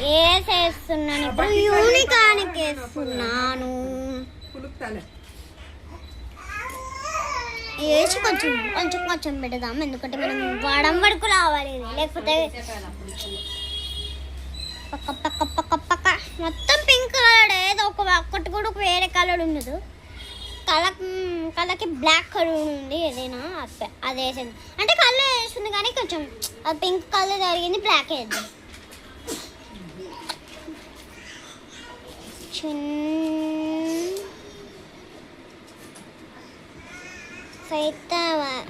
వేసేస్తున్నాను ఇప్పుడు యూనికానికి వేస్తున్నాను. వేసి కొంచెం కొంచెం కొంచెం పెడదాం, ఎందుకంటే మనం వడం వరకు రావాలి, లేకపోతే పక్క పక్క పక్క పక్క మొత్తం పింక్ కలర్. ఏదో ఒక్కటి కూడా వేరే కలర్ ఉండదు. కళ్ళకి బ్లాక్ కలర్ ఉంది, ఏదైనా అది వేసేది అంటే కలర్ వేస్తుంది, కానీ కొంచెం అది పింక్ కలర్ జరిగింది, బ్లాక్ వేద్దాం.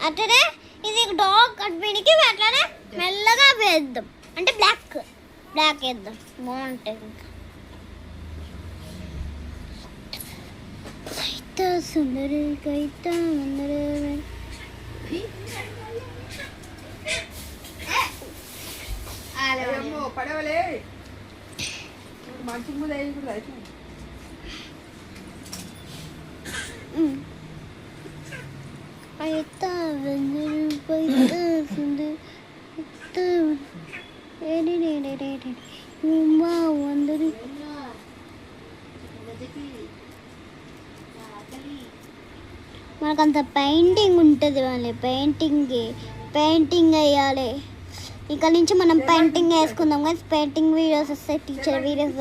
అట్లనే ఇది డాగ్ కట్బీనికి అట్లనే మెల్లగా వేద్దాం, అంటే బ్లాక్ వేద్దాం, బాగుంటుంది. ఇంకా సుందరి కైతా పడవలే మంచి ముందు అయితే పైతా సుందరి వందరి మనకంత పెయింటింగ్ ఉంటుంది, వాళ్ళే పెయింటింగ్ వేయాలి. ఇక్కడ నుంచి మనం పెయింటింగ్ వేసుకుందాం కానీ పెయింటింగ్ వీడియోస్ వస్తాయి, టీచర్ వీడియోస్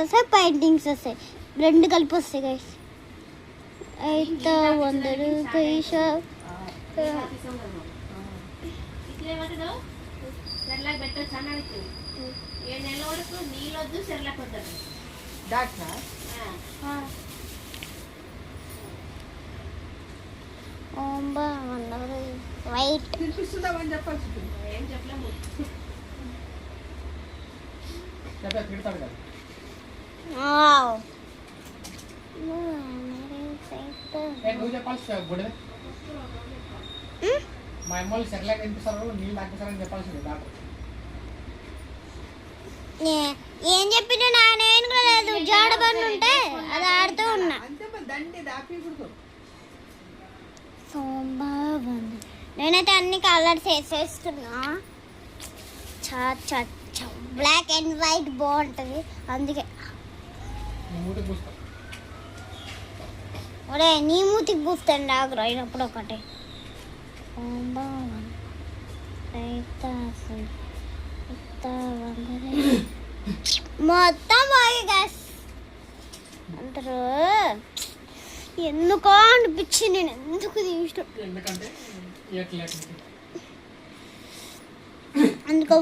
వస్తాయి, పెయింటింగ్స్ వస్తాయి, రెండు కలిపి వస్తాయి గైస్. అయితే వందరు కైషా వైట్ తినిపిస్తున్నామని చెప్పాల్సి ఏం చెప్పలేము. నువ్వు చెప్పాల్సి మా అమ్మలు సెర్లాక్ తినిపిస్తారు, నీళ్ళు తాగిస్తారని చెప్పాల్సింది డాక్టర్. ఏం చెప్పినా నేను కూడా లేదు, జాడ బండి ఉంటే అది ఆడుతూ ఉన్నా. నేనైతే అన్ని కలర్స్ వేసేస్తున్నా. బ్లాక్ అండ్ వైట్ బాగుంటుంది, అందుకే. ఒరే నీ మూతికి పూస్తాను డాగ్రు అయినప్పుడు ఒకటే. మొత్తం బాగా గ్యాస్ అంటారు. ఎందుకో అనిపించింది, నేను ఎందుకు తీసిన అందుకో